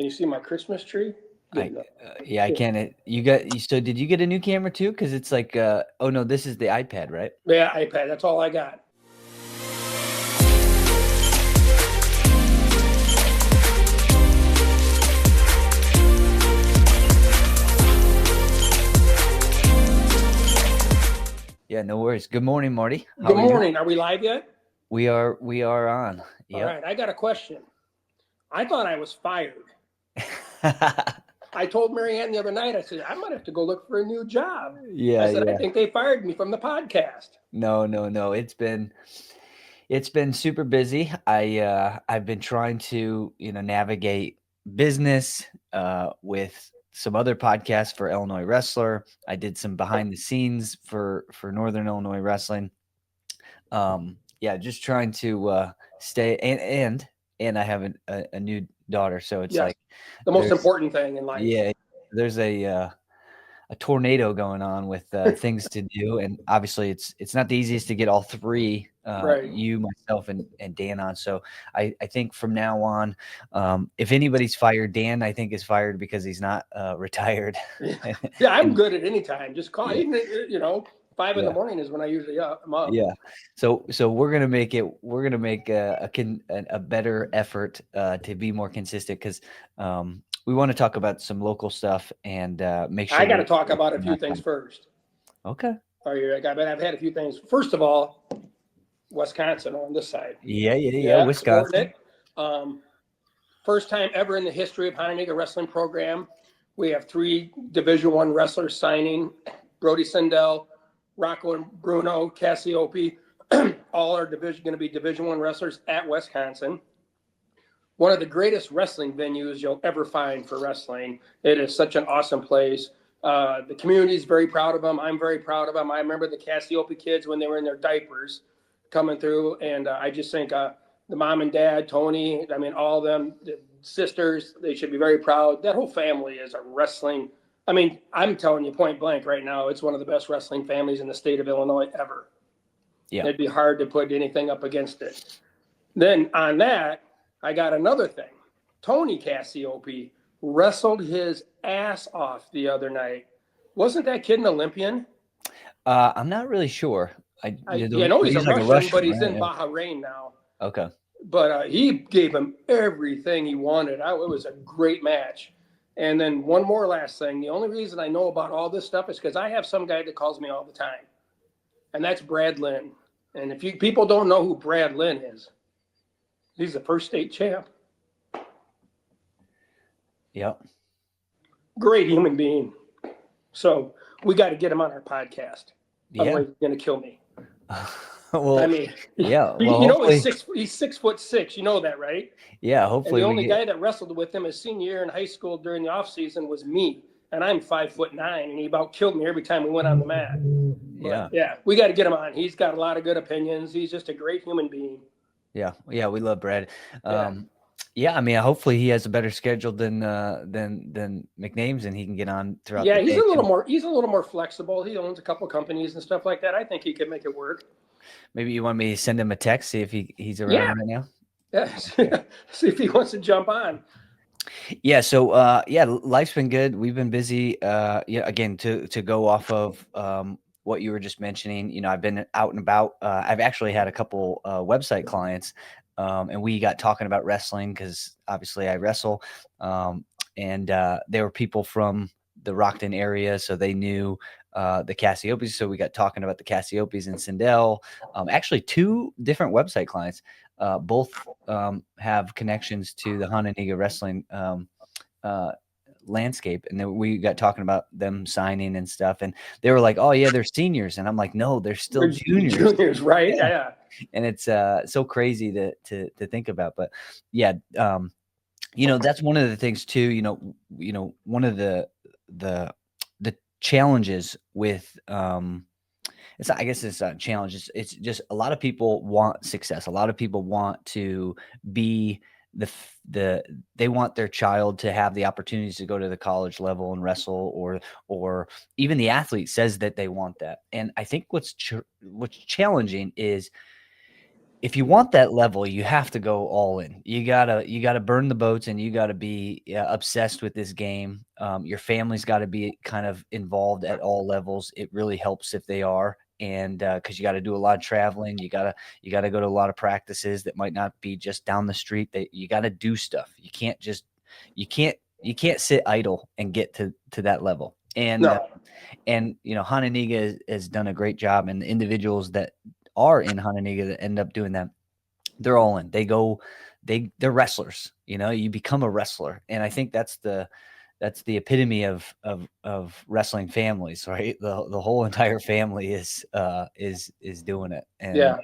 Can you see my Christmas tree? Yeah, I can. So did you get a new camera too? Because it's like, oh no, this is the iPad, right? Yeah, iPad. That's all I got. Yeah, no worries. Good morning, Marty. Good morning. Are we live yet? We are on. Yep. All right. I got a question. I thought I was fired. I told Marianne the other night, I said, I might have to go look for a new job. Yeah. I said, I think they fired me from the podcast. No. It's been super busy. I've been trying to, navigate business with some other podcasts for Illinois Wrestler. I did some behind the scenes for Northern Illinois Wrestling. Just trying to stay and I have a new daughter, so it's like the most important thing in life. Yeah, there's a tornado going on with things to do, and obviously it's not the easiest to get all three, right. You, myself, and Dan on. So I think from now on, if anybody's fired, Dan I think is fired because he's not retired. Yeah, I'm good at any time. Just call. Yeah. Even 5 in the morning is when I usually am up. Yeah. So we're gonna make it. We're gonna make a better effort to be more consistent because we want to talk about some local stuff and make sure. I got to talk about a few things first. Okay. I've had a few things. First of all, Wisconsin on this side. Yeah. Wisconsin. First time ever in the history of Hononegah Wrestling Program, we have 3 Division I wrestlers signing. Brody Sindel, Rocco and Bruno, Cassiope, all are going to be Division I wrestlers at Wisconsin. One of the greatest wrestling venues you'll ever find for wrestling. It is such an awesome place. The community is very proud of them. I'm very proud of them. I remember the Cassiope kids when they were in their diapers coming through, and I just think the mom and dad, Tony, all of them, the sisters, they should be very proud. That whole family is a wrestling. I'm telling you point blank right now, it's one of the best wrestling families in the state of Illinois ever. Yeah. It'd be hard to put anything up against it. Then on that, I got another thing. Tony Cassiope wrestled his ass off the other night. Wasn't that kid an Olympian? I'm not really sure. I know he's a Russian, but he's in Bahrain now. Okay. But he gave him everything he wanted. It was a great match. And then one more last thing. The only reason I know about all this stuff is because I have some guy that calls me all the time. And that's Brad Lynn. And if people don't know who Brad Lynn is, he's the first state champ. Yep. Great human being. So we got to get him on our podcast. Yeah. Otherwise he's going to kill me. Well, yeah. Well, he's 6'6". You know that, right? Yeah. Hopefully, and the only guy that wrestled with him his senior year in high school during the off season was me, and I'm 5'9", and he about killed me every time we went on the mat. Yeah. We got to get him on. He's got a lot of good opinions. He's just a great human being. Yeah. We love Brad. Hopefully he has a better schedule than McName's, and he can get on throughout. Yeah, he's a little more flexible. He owns a couple companies and stuff like that. I think he could make it work. Maybe you want me to send him a text, see if he's around right now. Yeah, see if he wants to jump on. Yeah. So life's been good. We've been busy. Again, to go off of what you were just mentioning, I've been out and about. I've actually had a couple website clients. And we got talking about wrestling because obviously I wrestle. And there were people from the Rockton area, so they knew the Cassiopes. So we got talking about the Cassiopes and Sindel. Actually, 2 different website clients. Both have connections to the Hononegah wrestling landscape. And then we got talking about them signing and stuff. And they were like, oh, yeah, they're seniors. And I'm like, no, they're still juniors. Juniors, right? Yeah. And it's so crazy to think about. But yeah, that's one of the things too, one of the challenges with I guess it's not challenges. It's just a lot of people want success. A lot of people want to be they want their child to have the opportunities to go to the college level and wrestle, or even the athlete says that they want that. And I think what's challenging is if you want that level, you have to go all in. You gotta burn the boats, and you gotta be obsessed with this game. Your family's got to be kind of involved at all levels. It really helps if they are, and because you got to do a lot of traveling, you gotta go to a lot of practices that might not be just down the street. That you got to do stuff. You can't sit idle and get to that level. No, And Hononegah has done a great job, and the individuals that are in Hononegah that end up doing that, they're all in. They're wrestlers. You become a wrestler, and I think that's the epitome of wrestling families, right? The whole entire family is doing it, and yeah.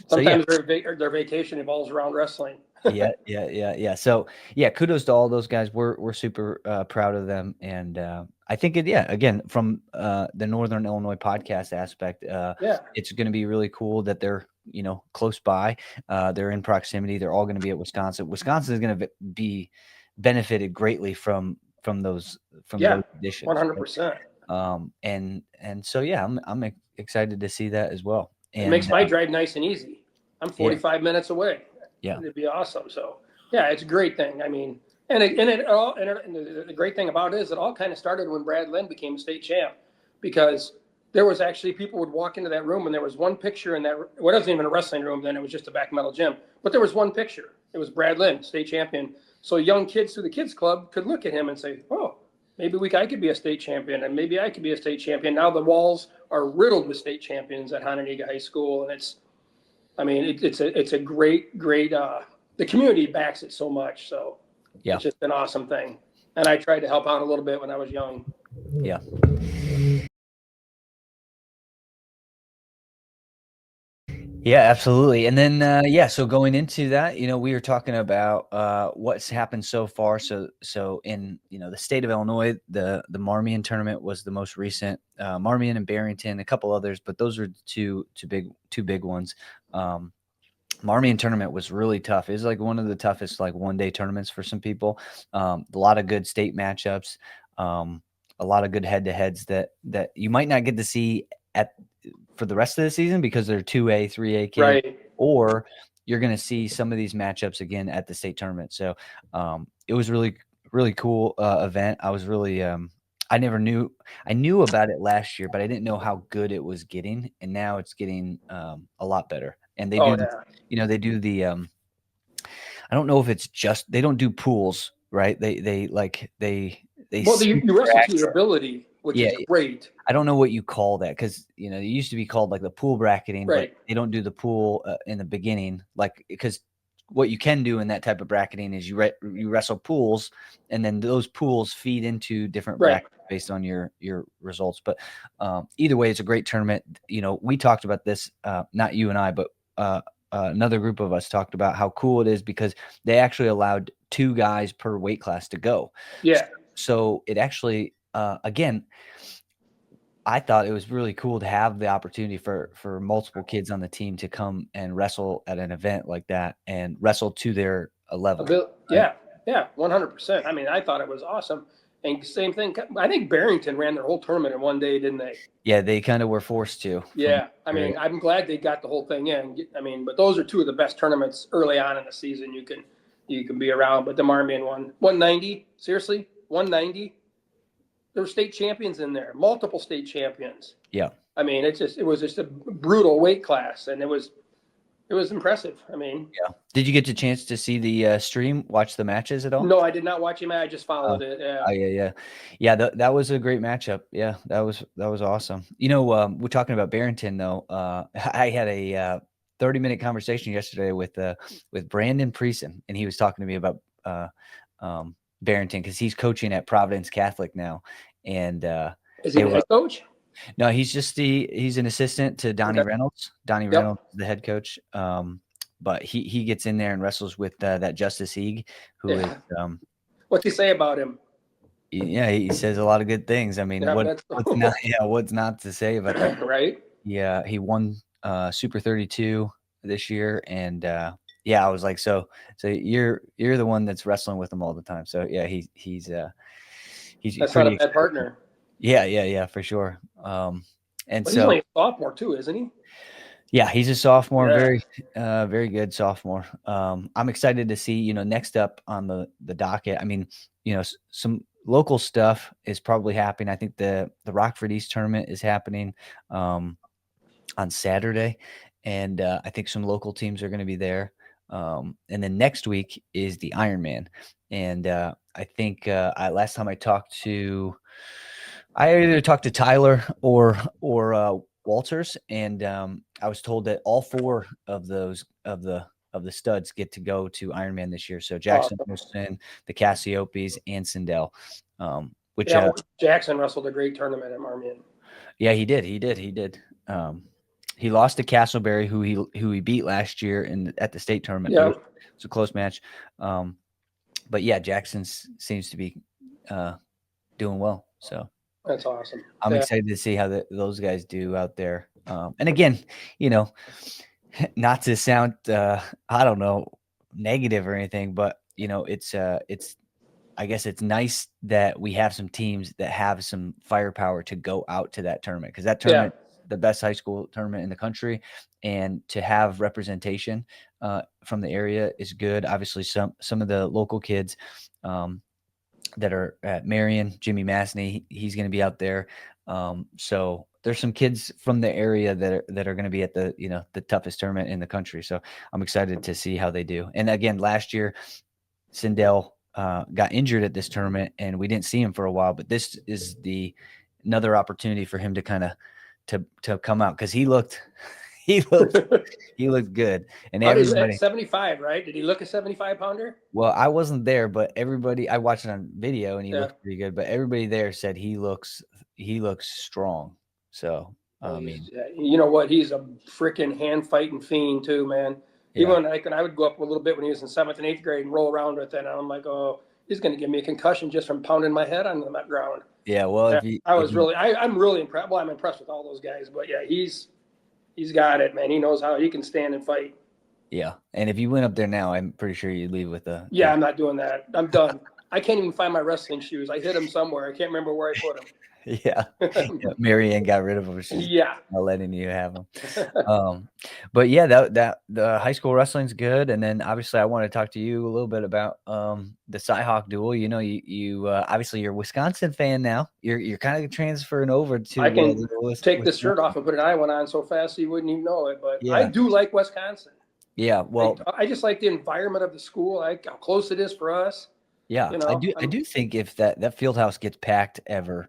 so yeah. Sometimes their vacation evolves around wrestling. Yeah. So yeah, kudos to all those guys. We're super proud of them, and I think again, from the Northern Illinois podcast aspect, Yeah, it's going to be really cool that they're close by. They're in proximity. They're all going to be at Wisconsin. Wisconsin is going to be benefited greatly from those yeah, additions. Right? 100%. And so yeah, I'm excited to see that as well. It And makes my drive nice and easy. I'm yeah, 45 minutes away. yeah, It'd be awesome. So yeah, it's a great thing. I mean, and the great thing about it is it all kind of started when Brad Lynn became state champ, because there was actually people would walk into that room and there was one picture in that. Well, it wasn't even a wrestling room then; it was just a back metal gym. But there was one picture. It was Brad Lynn, state champion. So young kids through the kids club could look at him and say, "Oh, maybe I could be a state champion, and maybe I could be a state champion." Now the walls are riddled with state champions at Hononegah High School, and it's a great the community backs it so much, so yeah, it's just an awesome thing. And I tried to help out a little bit when I was young. yeah. Yeah, absolutely. And then, so going into that, we were talking about what's happened so far. So in the state of Illinois, the Marmion tournament was the most recent. Marmion and Barrington, a couple others, but those are two big ones. Marmion tournament was really tough. It was like one of the toughest like 1-day tournaments for some people. A lot of good state matchups, a lot of good head to heads that you might not get to see at for the rest of the season because they're 2A, 3A kids, Right. or you're going to see some of these matchups again at the state tournament. So it was really, really cool event. I was really, I knew about it last year, but I didn't know how good it was getting. And now it's getting a lot better. And Oh yeah. they do the, I don't know if it's just, they don't do pools, right? They Well, see you wrestle to your ability, which yeah, is great. I don't know what you call that because it used to be called like the pool bracketing, but Right. they don't do the pool in the beginning, like because what you can do in that type of bracketing is you wrestle pools, and then those pools feed into different Right. brackets based on your results. But either way, it's a great tournament. We talked about this, not you and I, but another group of us talked about how cool it is because they actually allowed 2 guys per weight class to go. Yeah. So it actually, again, I thought it was really cool to have the opportunity for multiple kids on the team to come and wrestle at an event like that and wrestle to their level. Right? Yeah. Yeah. 100%. I mean, I thought it was awesome. And same thing. I think Barrington ran their whole tournament in one day, didn't they? Yeah, they kind of were forced to. Yeah. I mean, I'm glad they got the whole thing in. I mean, but those are 2 of the best tournaments early on in the season you can be around. But the Marmion one, 190, seriously, 190. There were state champions in there, multiple state champions. Yeah. I mean, it was just a brutal weight class, and it was impressive. I mean, Yeah. Did you get the chance to see the stream, watch the matches at all? no, I did not watch him. I just followed it. Yeah. Oh yeah. That was a great matchup. Yeah, that was awesome. We're talking about Barrington though. I had a 30-minute conversation yesterday with Brandon Preeson, and he was talking to me about Barrington because he's coaching at Providence Catholic now, and Is he the head coach? no, he's an assistant to Donnie Okay. Reynolds. Donnie Yep. Reynolds is the head coach. But he gets in there and wrestles with that Justice Eag, who is What's he say about him? yeah, he says a lot of good things. I mean, Yeah, what's not to say about that? right? Yeah, he won Super 32 this year, and I was like, so you're the one that's wrestling with him all the time. So yeah, he's That's not pretty a bad partner. Yeah, for sure. And But he's so only a sophomore too, isn't he? Yeah, he's a sophomore, Yeah. very good sophomore. I'm excited to see, next up on the docket. I mean, some local stuff is probably happening. I think the Rockford East tournament is happening on Saturday, and I think some local teams are going to be there. And then next week is the Ironman, and I think last time I either talked to Tyler or Walters, and I was told that all four of those of the studs get to go to Ironman this year. So Jackson Awesome. Wilson, the Cassiopes, and Sindel, which Yeah. Jackson wrestled a great tournament at Marmion. yeah, he did. Um, he lost to Castleberry, who he beat last year at the state tournament, but Yeah. it was a close match. Um, but yeah, Jackson seems to be doing well. So That's awesome. I'm Yeah. excited to see how those guys do out there. And again, you know, not to sound I don't know, negative or anything, but it's I guess it's nice that we have some teams that have some firepower to go out to that tournament, because that Yeah. tournament, the best high school tournament in the country, and to have representation from the area is good. Obviously, some of the local kids that are at Marion, Jimmy Massney, he's going to be out there. So there's some kids from the area that are going to be at the toughest tournament in the country. So I'm excited to see how they do. And again, last year, Sindel got injured at this tournament, and we didn't see him for a while. But this is another opportunity for him to kind of to come out, because he looked he looked he looked good, and How did he at everybody. 75, right? Did he look a 75-pounder? Well, I wasn't there, but everybody, I watched it on video, and he Yeah. looked pretty good. But everybody there said he looks strong. So Oh, I mean, you know what? He's a freaking hand fighting fiend too, man. yeah, Even like when I would go up a little bit when he was in 7th and 8th grade and roll around with it, and I'm like, oh, he's going to give me a concussion just from pounding my head on the ground. yeah. Well, Yeah, if you I'm really impressed. Well, I'm impressed with all those guys, but yeah, he's got it, man. He knows how he can stand and fight. yeah, and if you went up there now, I'm pretty sure you'd leave with Yeah, I'm not doing that. I'm done. I can't even find my wrestling shoes. I hid them somewhere. I can't remember where I put yeah, yeah. them. Marianne got rid of them. She's Yeah. not letting you have them. But yeah, that the high school wrestling's good, and then obviously I want to talk to you a little bit about the CyHawk duel. You obviously you're a Wisconsin fan now. You're kind of transferring over to I can take this shirt Wisconsin. off and put an eye one on so fast you wouldn't even know it. But I Yeah, do like Wisconsin. yeah. I, Well, I just like the environment of the school. I like how close it is for us. yeah, You I know, do. I do think if that field house gets packed ever,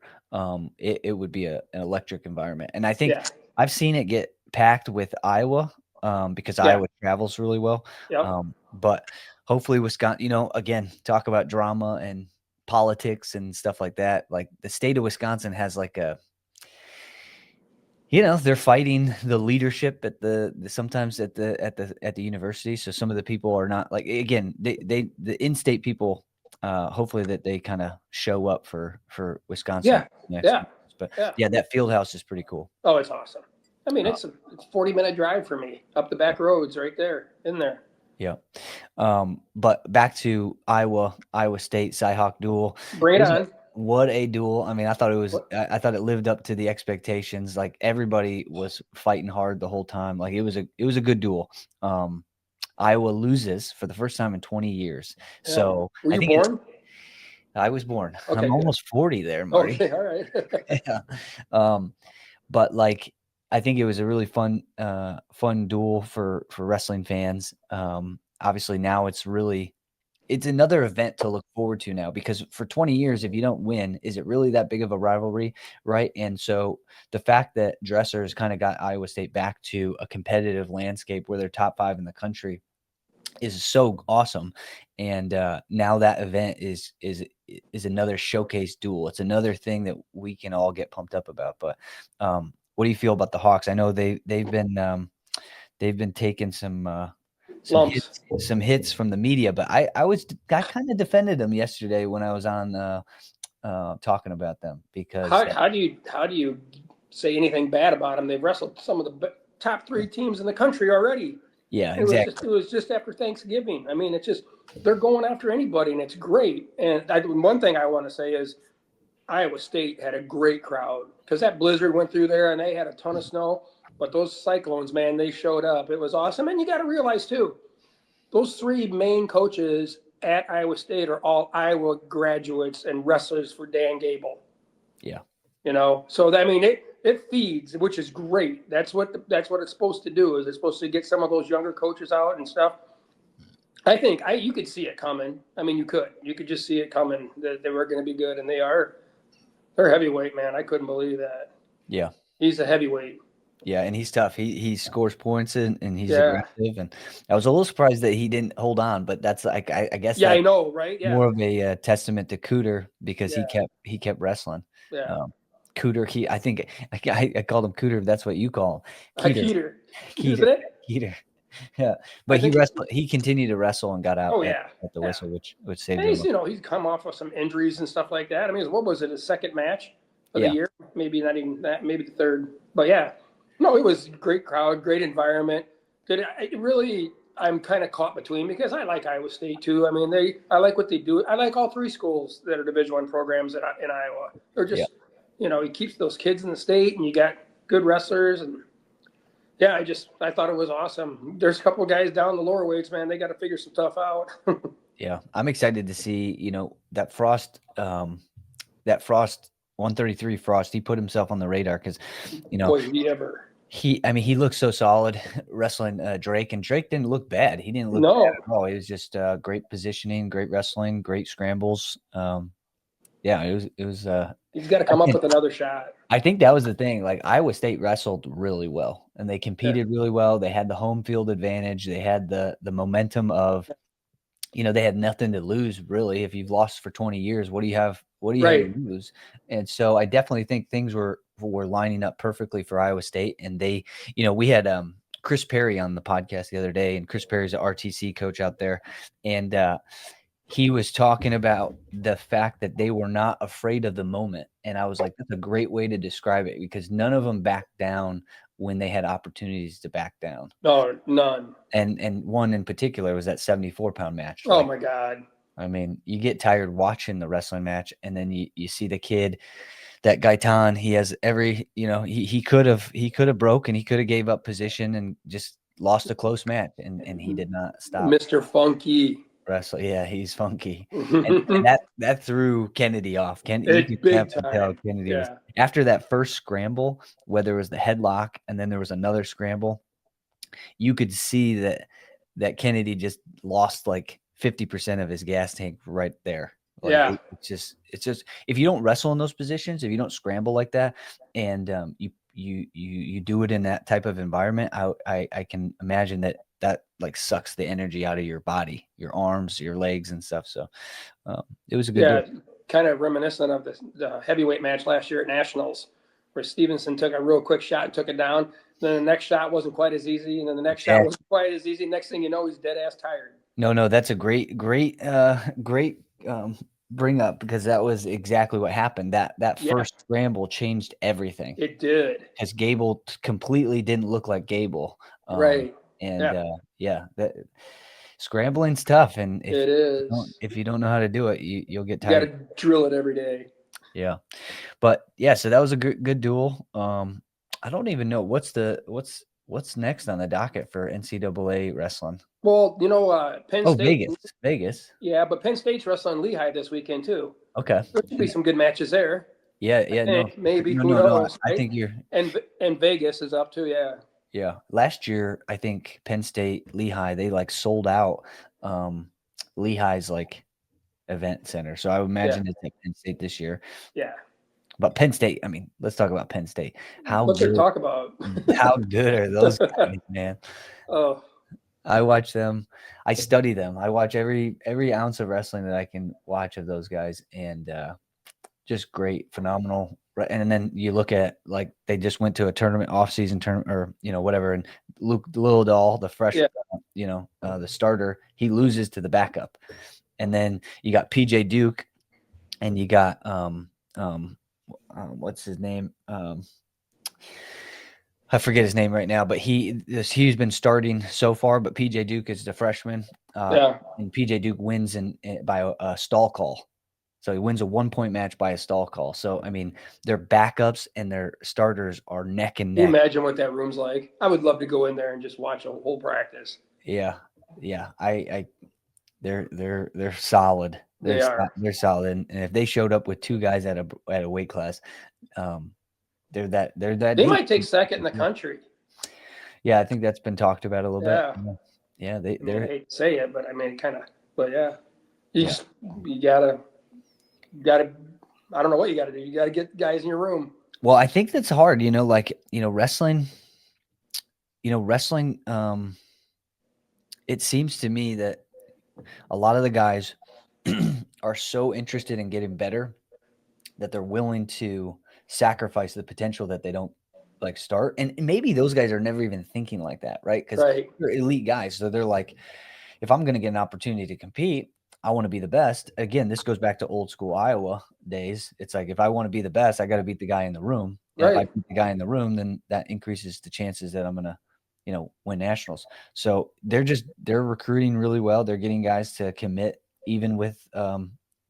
it would be an electric environment. And I think yeah, I've seen it get packed with Iowa, because yeah, Iowa travels really well. yep, But hopefully Wisconsin, again, talk about drama and politics and stuff like that. Like the state of Wisconsin has like they're fighting the leadership at sometimes at the university. So some of the people are not, like, again, the in-state people, hopefully that they kind of show up for Wisconsin yeah, next yeah, month. But yeah. yeah, that field house is pretty cool. Oh, it's awesome. I mean, Uh, it's 40-minute drive for me up the back roads right there in there. yeah. But back to Iowa State CyHawk duel. Bring it on. What a duel. I mean, I thought it was What? I thought it lived up to the expectations. Like, everybody was fighting hard the whole time. Like, it was a good duel. Iowa loses for the first time in 20 years. Yeah. So Were I you think born? I was born. Okay, I'm good. almost 40 there, Marty. Okay, all right. Yeah. Um, but like, I think it was a really fun duel for wrestling fans. Obviously now it's another event to look forward to now, because for 20 years, if you don't win, is it really that big of a rivalry, right? And so the fact that Dressers kind of got Iowa State back to a competitive landscape where they're top 5 in the country is so awesome. And now that event is another showcase duel. It's another thing that we can all get pumped up about. But what do you feel about the Hawks? I know they've been taking some Lumps. hits from the media, but I kind of defended them yesterday when I was on talking about them, because How do you say anything bad about them? They've wrestled some of the top 3 teams in the country already. yeah, It exactly. was just after Thanksgiving. I mean, it's just they're going after anybody, and it's great. And one thing I want to say is Iowa State had a great crowd because that blizzard went through there and they had a ton of snow. But those Cyclones, man, they showed up. It was awesome. And you got to realize, too, those three main coaches at Iowa State are all Iowa graduates and wrestlers for Dan Gable. Yeah. So I mean, it feeds, which is great. That's what it's supposed to do. Is it's supposed to get some of those younger coaches out and stuff. I think you could see it coming. I mean, you could just see it coming that they were going to be good, and they're heavyweight, man. I couldn't believe that. Yeah. He's a heavyweight. Yeah, and he's tough. He scores points and he's aggressive. And I was a little surprised that he didn't hold on, but that's like I guess I know, right? Yeah. More of a testament to Cooter because he kept wrestling. Yeah. Cooter, I think I called him Cooter. That's what you call him. Keeter. Keeter. Yeah, but he continued to wrestle and got out at the whistle, which saved him. He's come off of some injuries and stuff like that. I mean, what was it? His second match of the year? Maybe not even that. Maybe the third. But yeah, no, it was a great crowd, great environment. I'm kind of caught between because I like Iowa State too. I mean, I like what they do. I like all three schools that are Division I programs in Iowa. They're just, he keeps those kids in the state, and you got good wrestlers and. Yeah, I thought it was awesome. There's a couple of guys down the lower weights, man. They got to figure some stuff out. Yeah, I'm excited to see, that Frost 133 Frost. He put himself on the radar because, Boy, did he ever. He looked so solid wrestling Drake, and Drake didn't look bad. He didn't look bad at all. It was just great positioning, great wrestling, great scrambles. It was. He's got to come up with another shot. I think that was the thing. Like Iowa State wrestled really well, and they competed really well. They had the home field advantage. They had the momentum of, they had nothing to lose really. If you've lost for 20 years, what do you have? What do you have to lose? And so I definitely think things were lining up perfectly for Iowa State. And they, we had Chris Perry on the podcast the other day, and Chris Perry's an RTC coach out there, and he was talking about the fact that they were not afraid of the moment. And I was like, that's a great way to describe it because none of them backed down when they had opportunities to back down. No, none. And one in particular was that 74-pound match. Oh, my God. I mean, you get tired watching the wrestling match, and then you see the kid, that Gaitan, he has every, he could have broken, he could have gave up position and just lost a close match, and he did not stop. Mr. Funky. Wrestler, yeah, he's funky, and that threw Kennedy off. Kennedy was after that first scramble, whether it was the headlock and then there was another scramble, you could see that Kennedy just lost like 50% of his gas tank right there. Like, it's just if you don't wrestle in those positions, if you don't scramble like that, and you do it in that type of environment, I can imagine that like sucks the energy out of your body, your arms, your legs and stuff. So it was a good kind of reminiscent of the heavyweight match last year at Nationals where Stevenson took a real quick shot and took it down. Then the next shot wasn't quite as easy, and then the next shot wasn't quite as easy. Next thing you know, he's dead ass tired. No, that's a great bring up because that was exactly what happened. That first scramble changed everything. It did. Because Gable completely didn't look like Gable. Right. And that scrambling's tough, and if you don't know how to do it, you'll get tired. You got to drill it every day. Yeah, but so that was a good duel. I don't even know what's next on the docket for NCAA wrestling. Well, Penn State. Vegas. Yeah, but Penn State's wrestling Lehigh this weekend too. Okay, there should be some good matches there. Yeah. Maybe who knows? I think you're and Vegas is up too. Yeah. Yeah. Last year, I think Penn State, Lehigh, they like sold out Lehigh's like event center. So I would imagine it's at Penn State this year. Yeah. But Penn State, I mean, let's talk about Penn State. What's there to talk about? How good are those guys, man? Oh. I watch them. I study them. I watch every ounce of wrestling that I can watch of those guys, and just great, phenomenal. And then you look at like they just went to a tournament, off-season tournament, or whatever. And Luke Littledahl, the freshman, the starter, he loses to the backup. And then you got PJ Duke, and you got what's his name? I forget his name right now, but he's been starting so far. But PJ Duke is the freshman, and PJ Duke wins by a stall call. So he wins a 1-point match by a stall call. So, I mean, their backups and their starters are neck and Can you neck. imagine what that room's like? I would love to go in there and just watch a whole practice. Yeah. Yeah. They're solid. They are. They're solid. And if they showed up with 2 guys at a weight class, they're that They deep. might take second in the country. Yeah, I think that's been talked about a little Yeah. bit. Yeah, I they're hate to say it, but I mean, kind of. But yeah, Yeah. you gotta. I don't know what you gotta do. You gotta get guys in your room. Well, I think that's hard, wrestling, it seems to me that a lot of the guys are so interested in getting better that they're willing to sacrifice the potential that they don't like start. And maybe those guys are never even thinking like that, right? Because Right. they're elite guys. So they're like, if I'm going to get an opportunity to compete, I want to be the best. Again, this goes back to old school Iowa days. It's like, if I want to be the best, I got to beat the guy in the room. And if I Right. beat the guy in the room, then that increases the chances that I'm going to, win nationals. So they're recruiting really well. They're getting guys to commit even with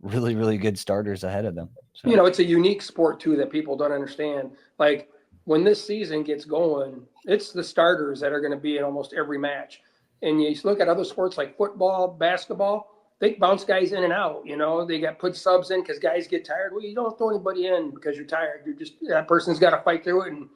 really, really good starters ahead of them. So. It's a unique sport too that people don't understand. Like when this season gets going, it's the starters that are going to be in almost every match. And you look at other sports like football, basketball, they bounce guys in and out. They got put subs in because guys get tired. Well, you don't throw anybody in because you're tired. You're just that person's got to fight through it and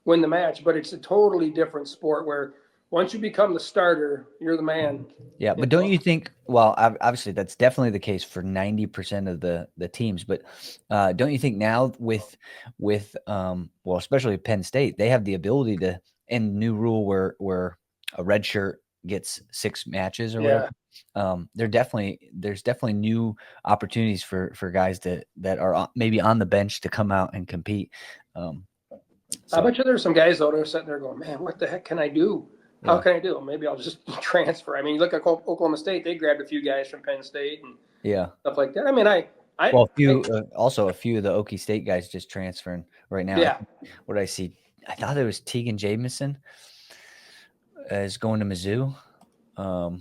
win the match. But it's a totally different sport where once you become the starter, you're the man. Yeah, but don't you think? Well, obviously that's definitely the case for 90% of the teams. But don't you think now with well, especially Penn State, they have the ability to end new rule where a red shirt gets 6 matches or whatever. There's definitely new opportunities for guys that are maybe on the bench to come out and compete. I bet you there's some guys out there sitting there going, man, what the heck can I do? How Yeah. can I do? Maybe I'll just transfer. I mean, you look at Oklahoma State; they grabbed a few guys from Penn State and stuff like that. I mean, Well, also a few of the Okie State guys just transferring right now. Yeah. What did I see? I thought it was Tegan Jamison is going to Mizzou. I'll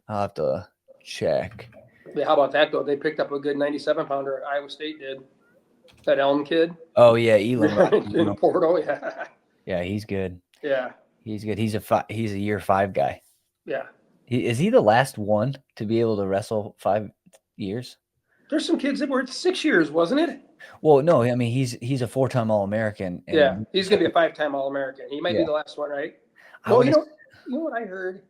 have to check. Yeah, how about that though? They picked up a good 97-pounder. Iowa State did. That Elm kid. Oh yeah, Elam. In Porto. Yeah. Yeah, he's good. Yeah. He's good. He's a year 5 guy. Yeah. Is he the last one to be able to wrestle 5 years? There's some kids that were 6 years, wasn't it? Well, no, I mean he's a 4-time All-American. Yeah, he's gonna be a 5-time All-American. He might be the last one, right? No, you know what I heard?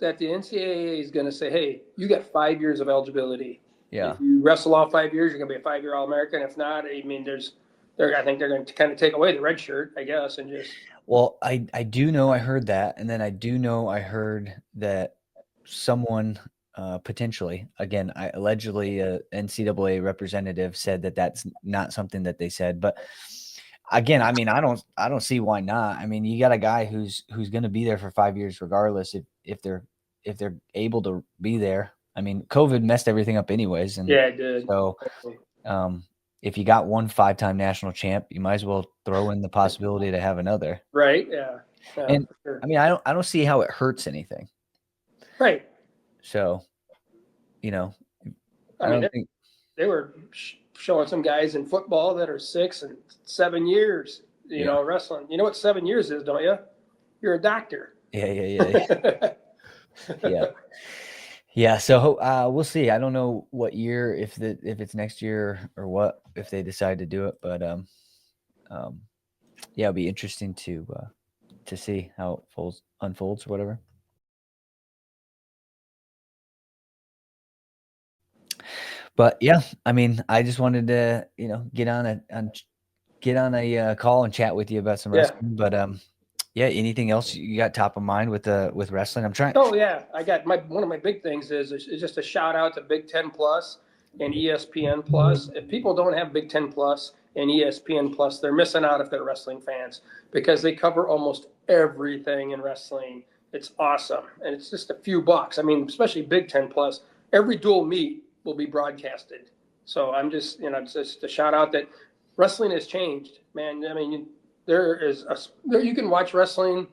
That the NCAA is gonna say, hey, you got 5 years of eligibility. Yeah. If you wrestle all 5 years, you're gonna be a 5-year All-American. If not, I mean, I think they're going to kind of take away the red shirt, I guess, and just. Well, I do know I heard that, and then I do know I heard that someone potentially, again, allegedly a NCAA representative said that that's not something that they said. But again, I mean, I don't see why not. I mean, you got a guy who's going to be there for 5 years regardless if they're able to be there. I mean, COVID messed everything up anyways, and yeah, it did. So, if you got one 5-time national champ, you might as well throw in the possibility to have another. Right. Yeah. And for sure. I mean, I don't see how it hurts anything. Right. So, I don't think they were showing some guys in football that are 6 and 7 years, wrestling. You know what 7 years is, don't you? You're a doctor. Yeah. Yeah. So we'll see. I don't know what year, if it's next year or what, if they decide to do it, but yeah, it'll be interesting to see how it unfolds or whatever. But yeah, I mean, I just wanted to get on a call and chat with you about some wrestling. But yeah, anything else you got top of mind with wrestling? I'm trying. Oh yeah, I got one of my big things is just a shout out to Big Ten Plus and ESPN Plus. If people don't have Big Ten Plus and ESPN Plus, they're missing out if they're wrestling fans, because they cover almost everything in wrestling. It's awesome, and it's just a few bucks. I mean, especially Big Ten Plus, every dual meet will be broadcasted. So I'm just it's just a shout out that wrestling has changed, man. I mean, you can watch wrestling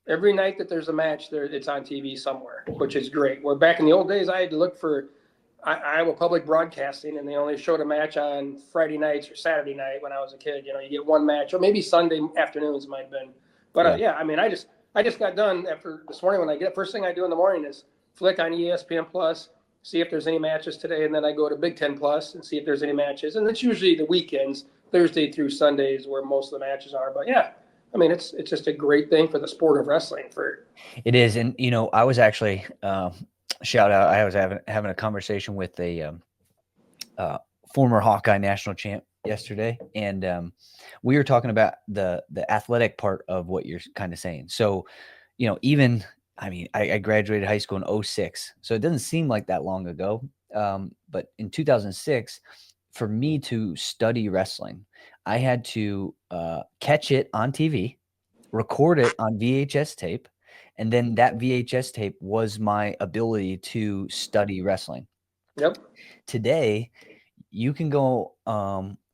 every night that there's a match there. It's on TV somewhere, which is great. Where back in the old days, I had to look for Iowa Public Broadcasting, and they only showed a match on Friday nights or Saturday night when I was a kid. You get one match, or maybe Sunday afternoons might have been. But I mean, I just got done after this morning. When I get first thing I do in the morning is flick on ESPN Plus, see if there's any matches today, and then I go to Big Ten Plus and see if there's any matches. And it's usually the weekends, Thursday through Sundays, where most of the matches are. But yeah, I mean, it's just a great thing for the sport of wrestling. It is, and I was actually shout out. I was having a conversation with a former Hawkeye national champ yesterday, and we were talking about the athletic part of what you're kind of saying. So, even I mean, I graduated high school in 06, so it doesn't seem like that long ago. But in 2006, for me to study wrestling, I had to catch it on TV, record it on VHS tape, and then that VHS tape was my ability to study wrestling. Yep. Today, you can go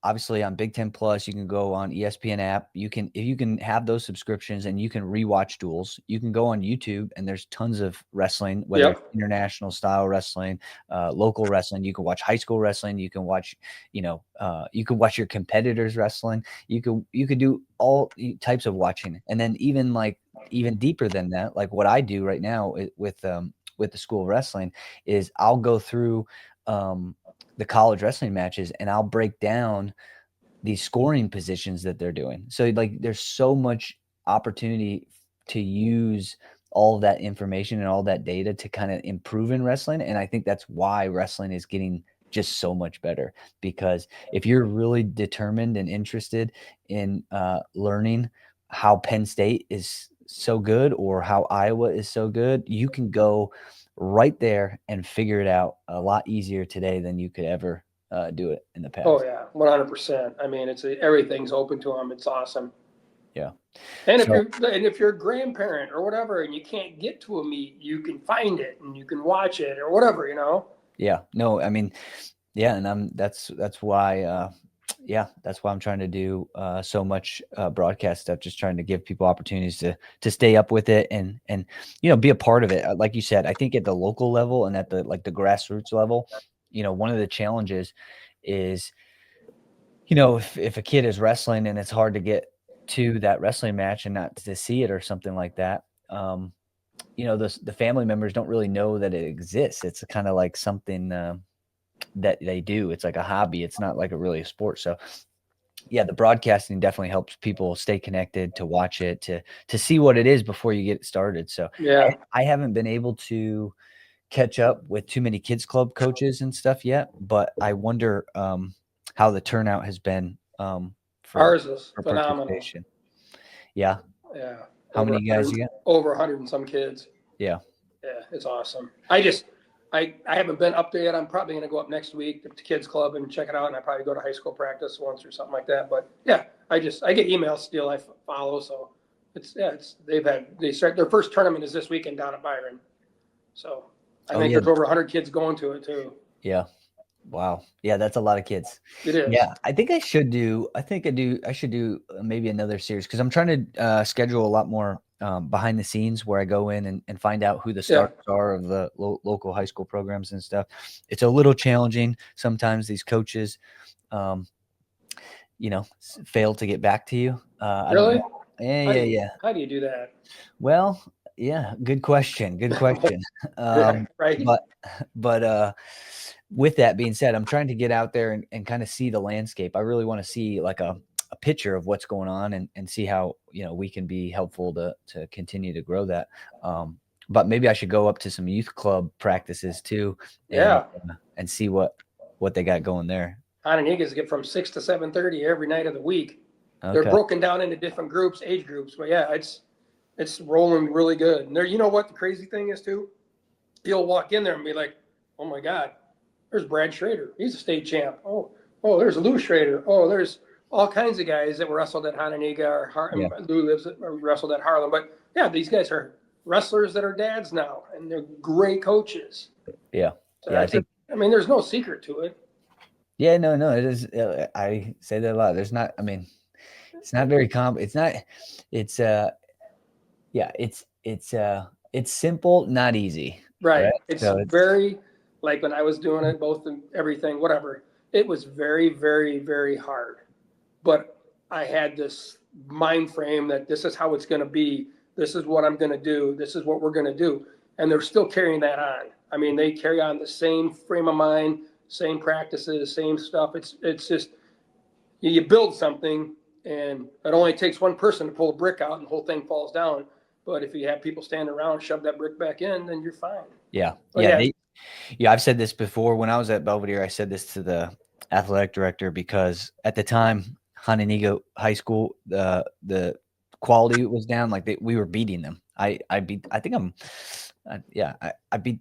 obviously on Big Ten Plus, you can go on ESPN app. You can have those subscriptions and you can rewatch duels. You can go on YouTube and there's tons of wrestling, whether it's international style wrestling, local wrestling. You can watch high school wrestling. You can watch, you can watch your competitors wrestling. You could do all types of watching. And then even deeper than that, like what I do right now with the School of Wrestling is I'll go through the college wrestling matches and I'll break down these scoring positions that they're doing. So like there's so much opportunity to use all of that information and all that data to kind of improve in wrestling. And I think that's why wrestling is getting just so much better, because if you're really determined and interested in learning how Penn State is so good or how Iowa is so good, you can go right there and figure it out a lot easier today than you could ever do it in the past. Oh yeah, 100%. I mean, everything's open to them. It's awesome. Yeah. And if you're a grandparent or whatever, and you can't get to a meet, you can find it and you can watch it or whatever, Yeah. No, I mean, yeah, and that's why. That's why I'm trying to do so much broadcast stuff, just trying to give people opportunities to stay up with it and be a part of it. Like you said, I think at the local level and at the grassroots level, one of the challenges is, if a kid is wrestling and it's hard to get to that wrestling match and not to see it or something like that, the family members don't really know that it exists. It's kind of like something that they do. It's like a hobby. It's not like really a sport. So yeah, the broadcasting definitely helps people stay connected, to watch it, to see what it is before you get started. So yeah, I haven't been able to catch up with too many kids club coaches and stuff yet, but I wonder how the turnout has been for ours is phenomenal. participation. Yeah. Yeah. How many guys you got? Over 100 and some kids. Yeah. Yeah, it's awesome. I haven't been up there yet. I'm probably going to go up next week to kids club and check it out. And I probably go to high school practice once or something like that. But yeah, I get emails still. I follow. So they start their first tournament is this weekend down at Byron. So I think there's over 100 kids going to it too. Yeah. Wow. Yeah, that's a lot of kids. It is. Yeah, I should do maybe another series, because I'm trying to schedule a lot more behind the scenes where I go in and find out who the stars are of the local high school programs and stuff. It's a little challenging sometimes. These coaches, fail to get back to you. Really? Yeah. How do you do that? Well, yeah, good question. Right. But with that being said, I'm trying to get out there and kind of see the landscape. I really want to see like a picture of what's going on and see how, we can be helpful to continue to grow that. But maybe I should go up to some youth club practices too. And see what they got going there. Hononegahs get from 6 to 7:30 every night of the week. Okay. They're broken down into different groups, age groups. But yeah, it's rolling really good. And there, what the crazy thing is too? You'll walk in there and be like, oh my God, there's Brad Schrader. He's a state champ. Oh, there's Lou Schrader. Oh, there's all kinds of guys that wrestled at Hononegah Lou wrestled at Harlem. But yeah, these guys are wrestlers that are dads now, and they're great coaches. Yeah. So I mean, there's no secret to it. Yeah, no, it is. I say that a lot. There's not, I mean, it's not very it's not, it's simple, not easy. Right. It's very like when I was doing it, both and everything, whatever. It was very, very, very hard. But I had this mind frame that this is how it's going to be. This is what I'm going to do. This is what we're going to do. And they're still carrying that on. I mean, they carry on the same frame of mind, same practices, same stuff. It's just you build something, and it only takes one person to pull a brick out, and the whole thing falls down. But if you have people stand around and shove that brick back in, then you're fine. Yeah. But Yeah. Yeah. I've said this before. When I was at Belvedere, I said this to the athletic director because at the time, Hononegah High School, the quality was down. Like we were beating them. I beat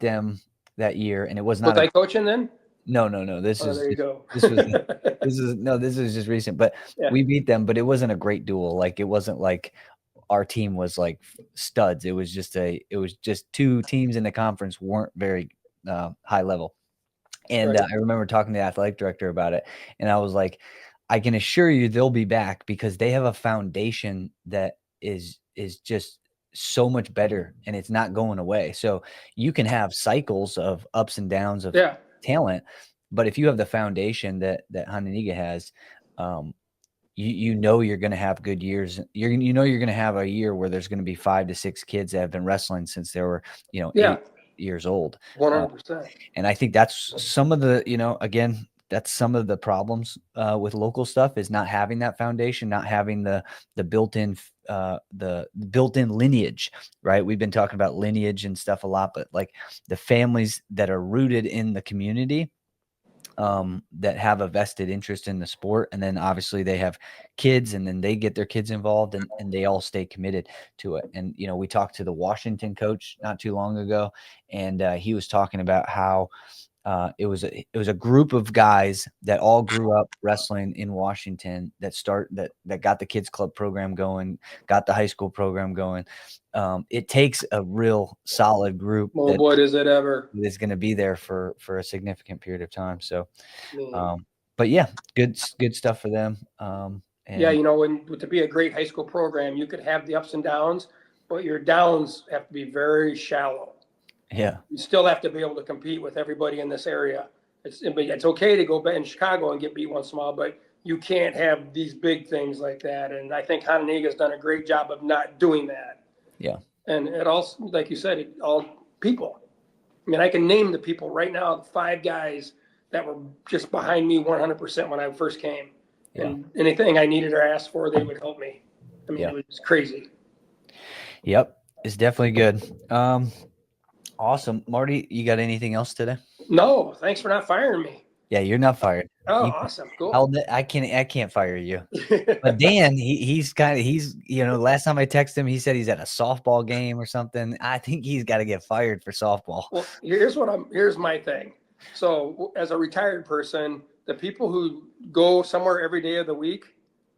them that year, and it was not was I coaching then? No. This there you go. This is just recent, but Yeah. we beat them, but it wasn't a great duel. Like it wasn't like our team was like studs. It was just two teams in the conference weren't very high level. And Right. I remember talking to the athletic director about it, and I was like, I can assure you they'll be back because they have a foundation that is just so much better, and it's not going away. So you can have cycles of ups and downs of Yeah. talent, but if you have the foundation that Hononegah has, you know you're going to have good years. You're going to have a year where there's going to be 5 to 6 kids that have been wrestling since they were 8 years old. 100%. And I think that's some of the again, that's some of the problems with local stuff is not having that foundation, not having the built-in lineage, right? We've been talking about lineage and stuff a lot, but like the families that are rooted in the community that have a vested interest in the sport. And then obviously they have kids, and then they get their kids involved, and they all stay committed to it. And, we talked to the Washington coach not too long ago, and he was talking about how it was a group of guys that all grew up wrestling in Washington that got the kids club program going, got the high school program going. It takes a real solid group. Oh, boy, does it ever. Is going to be there for a significant period of time. So, but yeah, good stuff for them. And yeah, to be a great high school program, you could have the ups and downs, but your downs have to be very shallow. Yeah, you still have to be able to compete with everybody in this area. It's okay to go back in Chicago and get beat once in a while, but you can't have these big things like that. And I think Hononegah has done a great job of not doing that. Yeah. And it also, like you said, all people. I mean, I can name the people right now, the 5 guys that were just behind me 100% when I first came. Yeah. And anything I needed or asked for, they would help me. I mean, It was crazy. Yep. It's definitely good. Awesome. Marty, you got anything else today? No, thanks for not firing me. Yeah, you're not fired. Oh, awesome. Cool. I can't fire you. But Dan, he's last time I texted him, he said he's at a softball game or something. I think he's got to get fired for softball. Well, here's my thing. So as a retired person, the people who go somewhere every day of the week,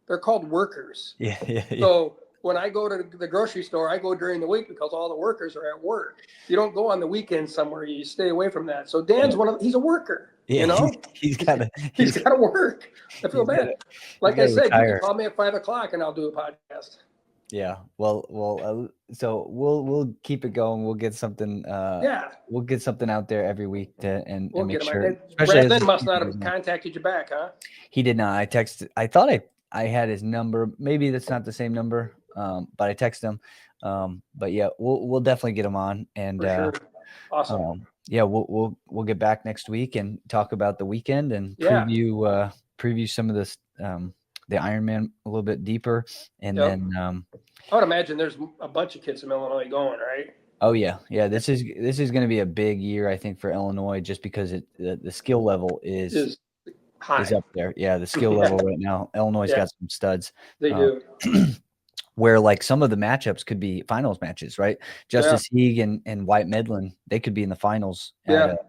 they're called workers. Yeah. So when I go to the grocery store, I go during the week because all the workers are at work. You don't go on the weekend somewhere. You stay away from that. So Dan's he's a worker. Yeah, he's got to work. I feel bad. Like I said, you can call me at 5:00 and I'll do a podcast. Yeah. Well. So we'll keep it going. We'll get something. We'll get something out there every week and make sure. Brandon must not have contacted you back, huh? He did not. I thought I had his number. Maybe that's not the same number. But I texted him. But yeah, we'll definitely get him on. And sure. Awesome. Yeah, we'll get back next week and talk about the weekend and preview some of this the Ironman a little bit deeper, and then I would imagine there's a bunch of kids from Illinois going, right? Oh yeah. This is going to be a big year, I think, for Illinois, just because the skill level is high. Is up there. Yeah, the skill level right now. Illinois got some studs. They do. Where like some of the matchups could be finals matches, right? Justice Heag and White Medlin, they could be in the finals at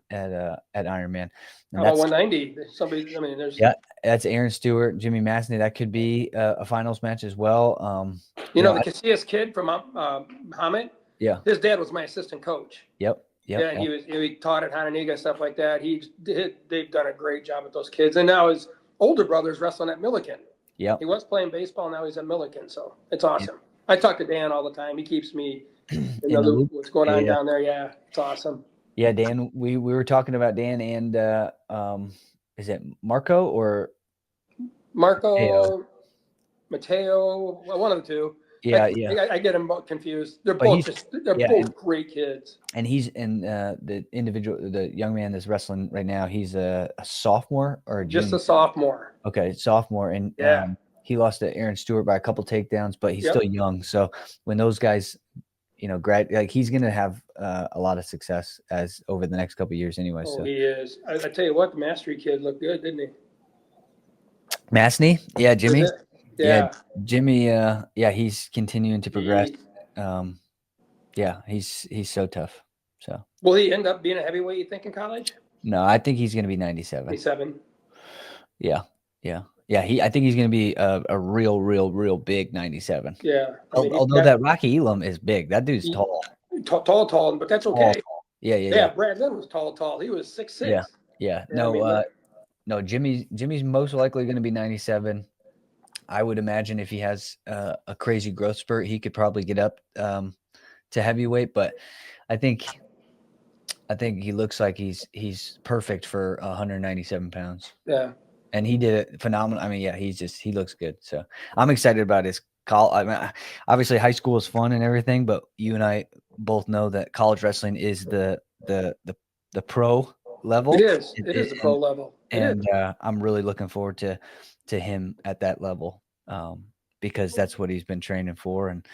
Ironman. And 190. Somebody, I mean, there's that's Aaron Stewart, Jimmy Masney. That could be a finals match as well. The Casillas kid from Muhammad. Yeah, his dad was my assistant coach. Yep. Yeah, he taught at Hononegah, stuff like that. They've done a great job with those kids, and now his older brother's wrestling at Milliken. Yeah, he was playing baseball. Now he's at Milliken, so it's awesome. I talk to Dan all the time. He keeps me in the loop what's going on down there. Yeah, it's awesome. Yeah, Dan, we were talking about Dan and is it Marco or Mateo? Mateo, well, one of the two. Yeah, yeah. I get them both confused. They're But both he's they're yeah, both great kids. and he's the young man that's wrestling right now, he's a sophomore or a Just junior? a sophomore. Okay, sophomore, and Yeah. he lost to Aaron Stewart by a couple takedowns, but he's Yep. still young. So when those guys, like he's gonna have a lot of success as over the next couple of years anyway. Oh, So he is. I tell you what, the Mastery kid looked good, didn't he? Masney, yeah, Jimmy, yeah, Yeah. Jimmy, yeah, he's continuing to progress. He, Yeah, he's so tough. So will he end up being a heavyweight, you think, in college? no, I think he's gonna be 97. 97. Yeah, yeah, yeah. I think he's gonna be a real big 97. Yeah. I mean, Although that Rocky Elam is big, that dude's tall. Tall, but that's okay. Tall. Yeah, yeah, Yeah, yeah, Brad Lynn was tall. He was 6'6". yeah, yeah. Yeah, I mean, No, Jimmy's most likely going to be 97. I would imagine if he has a crazy growth spurt, he could probably get up to heavyweight. But I think he looks like he's perfect for 197 pounds. yeah. And he did it phenomenal. I mean, yeah, he looks good. So I'm excited about his I mean, obviously high school is fun and everything, but you and I both know that college wrestling is the pro level. It is. It is the pro level. And I'm really looking forward to him at that level, because that's what he's been training for, and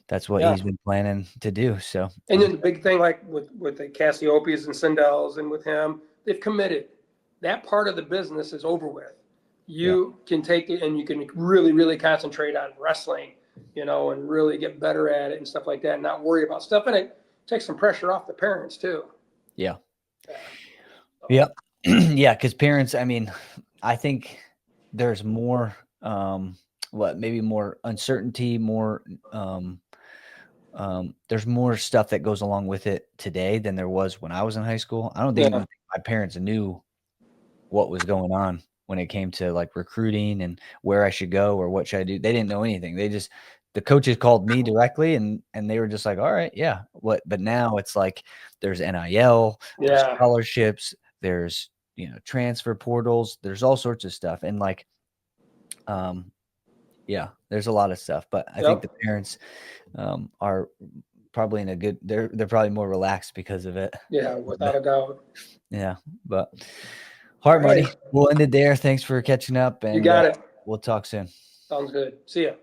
that's what he's been planning to do. So, and then the big thing, like with the Cassiopeias and Sindells, and with him, they've committed. That part of the business is over with. You can take it and you can really concentrate on wrestling, and really get better at it and stuff like that, and not worry about stuff. And it takes some pressure off the parents too. Yeah. Yep. Yeah, because parents, I mean, I think there's more maybe more uncertainty, more there's more stuff that goes along with it today than there was when I was in high school. I don't think even my parents knew what was going on when it came to like recruiting and where I should go or what should I do. They didn't know anything. The coaches called me directly and they were just like, all right, yeah. But now it's like there's NIL, there's scholarships, there's transfer portals, there's all sorts of stuff. And like yeah, there's a lot of stuff. But I think the parents are probably in a good they're probably more relaxed because of it. Yeah, without a doubt. Yeah. But all right, Marty. We'll end it there. Thanks for catching up, and you got it. We'll talk soon. Sounds good. See ya.